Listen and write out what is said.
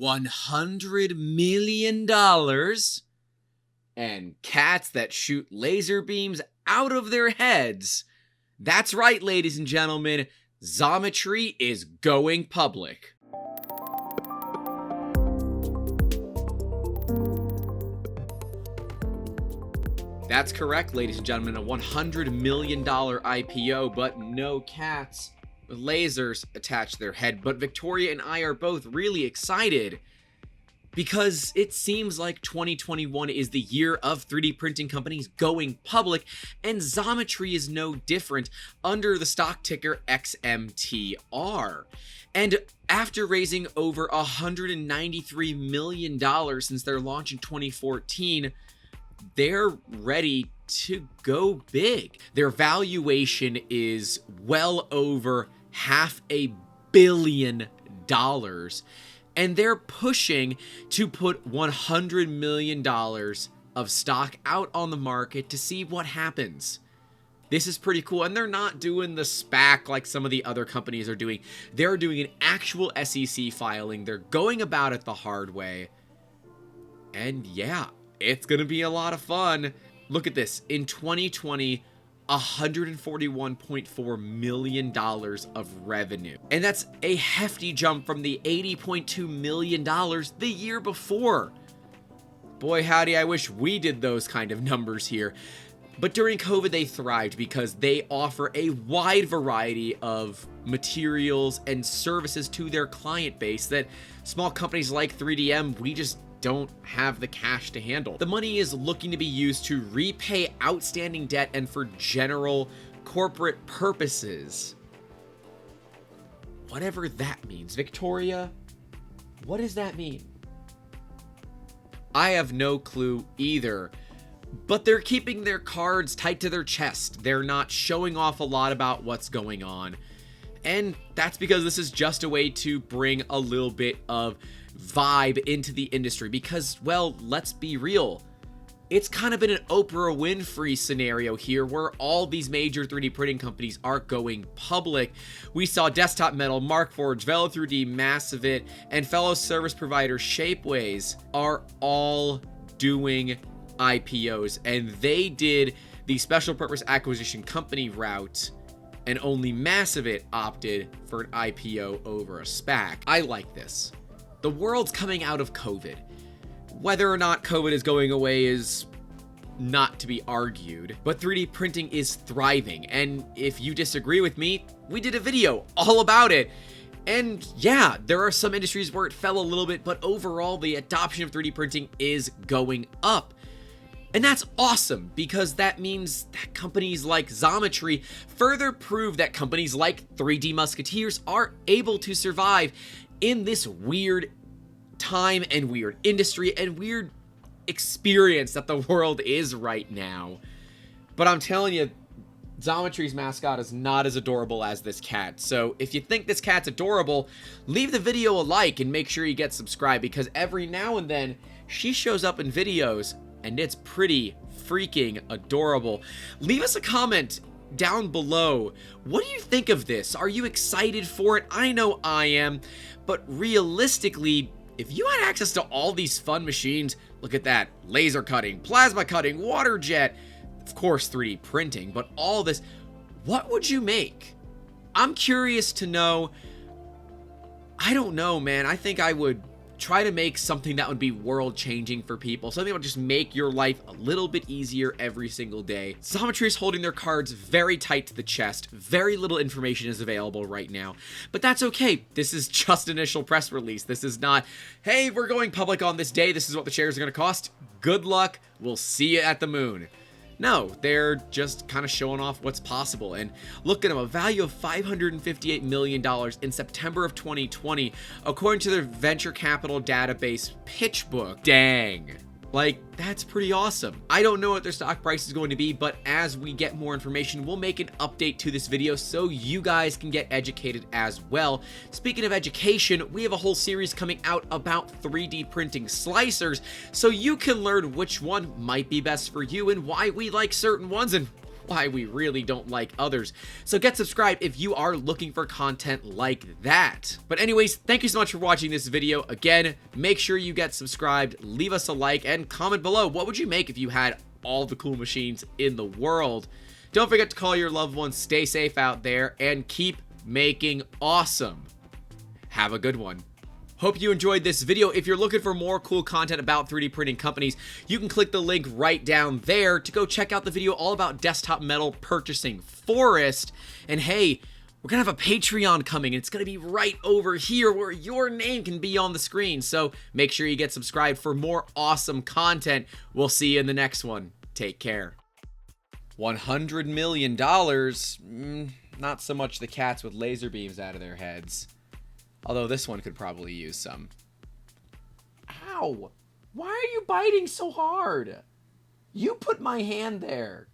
$100 million, and cats that shoot laser beams out of their heads. That's right, ladies and gentlemen, Xometry is going public. That's correct, ladies and gentlemen, a $100 million IPO, but no cats with lasers attached to their head. But Victoria and I are both really excited because it seems like 2021 is the year of 3D printing companies going public, and Xometry is no different under the stock ticker XMTR. And after raising over $193 million since their launch in 2014, they're ready to go big. Their valuation is well over $500 million, and they're pushing to put $100 million of stock out on the market to see what happens. This is pretty cool, and they're not doing the SPAC like some of the other companies are doing. They're doing an actual SEC filing. They're going about it the hard way, and yeah, it's gonna be a lot of fun. Look at this. In 2020, $141.4 million of revenue. And that's a hefty jump from the $80.2 million the year before. Boy, howdy, I wish we did those kind of numbers here. But during COVID, they thrived because they offer a wide variety of materials and services to their client base that small companies like 3DM, we just don't have the cash to handle. The money is looking to be used to repay outstanding debt and for general corporate purposes. Whatever that means. Victoria, what does that mean? I have no clue either, but they're keeping their cards tight to their chest. They're not showing off a lot about what's going on. And that's because this is just a way to bring a little bit of vibe into the industry because, well, let's be real. It's kind of been an Oprah Winfrey scenario here where all these major 3D printing companies are going public. We saw Desktop Metal, Markforged, Velo3D, Massivit, and fellow service provider Shapeways are all doing IPOs, and they did the special purpose acquisition company route, and only Massivit opted for an IPO over a SPAC. I like this. The world's coming out of COVID. Whether or not COVID is going away is not to be argued, but 3D printing is thriving. And if you disagree with me, we did a video all about it. And yeah, there are some industries where it fell a little bit, but overall the adoption of 3D printing is going up. And that's awesome because that means that companies like Xometry further prove that companies like 3D Musketeers are able to survive in this weird time and weird industry and weird experience that the world is right now. But I'm telling you, Xometry's mascot is not as adorable as this cat. So if you think this cat's adorable, leave the video a like and make sure you get subscribed because every now and then she shows up in videos and it's pretty freaking adorable. Leave us a comment down below. What do you think of this? Are you excited for it? I know I am, but realistically, if you had access to all these fun machines, look at that, laser cutting, plasma cutting, water jet, of course 3D printing, but all this, what would you make? I'm curious to know. I don't know, man. I think I would try to make something that would be world changing for people. Something that would just make your life a little bit easier every single day. Xometry is holding their cards very tight to the chest. Very little information is available right now, but that's okay. This is just initial press release. This is not, hey, we're going public on this day. This is what the shares are going to cost. Good luck. We'll see you at the moon. No, they're just kind of showing off what's possible. And look at them, a value of $558 million in September of 2020, according to their venture capital database PitchBook. Dang. Like, that's pretty awesome. I don't know what their stock price is going to be, but as we get more information, we'll make an update to this video so you guys can get educated as well. Speaking of education, we have a whole series coming out about 3D printing slicers, so you can learn which one might be best for you and why we like certain ones and why we really don't like others. So get subscribed if you are looking for content like that. But anyways, thank you so much for watching this video. Again, make sure you get subscribed, leave us a like, and comment below. What would you make if you had all the cool machines in the world? Don't forget to call your loved ones, stay safe out there, and keep making awesome. Have a good one. Hope you enjoyed this video. If you're looking for more cool content about 3D printing companies, you can click the link right down there to go check out the video all about desktop metal purchasing Forest. And hey, we're gonna have a Patreon coming, and it's gonna be right over here where your name can be on the screen. So make sure you get subscribed for more awesome content. We'll see you in the next one. Take care. $100 million. Not so much the cats with laser beams out of their heads. Although this one could probably use some. Ow! Why are you biting so hard? You put my hand there.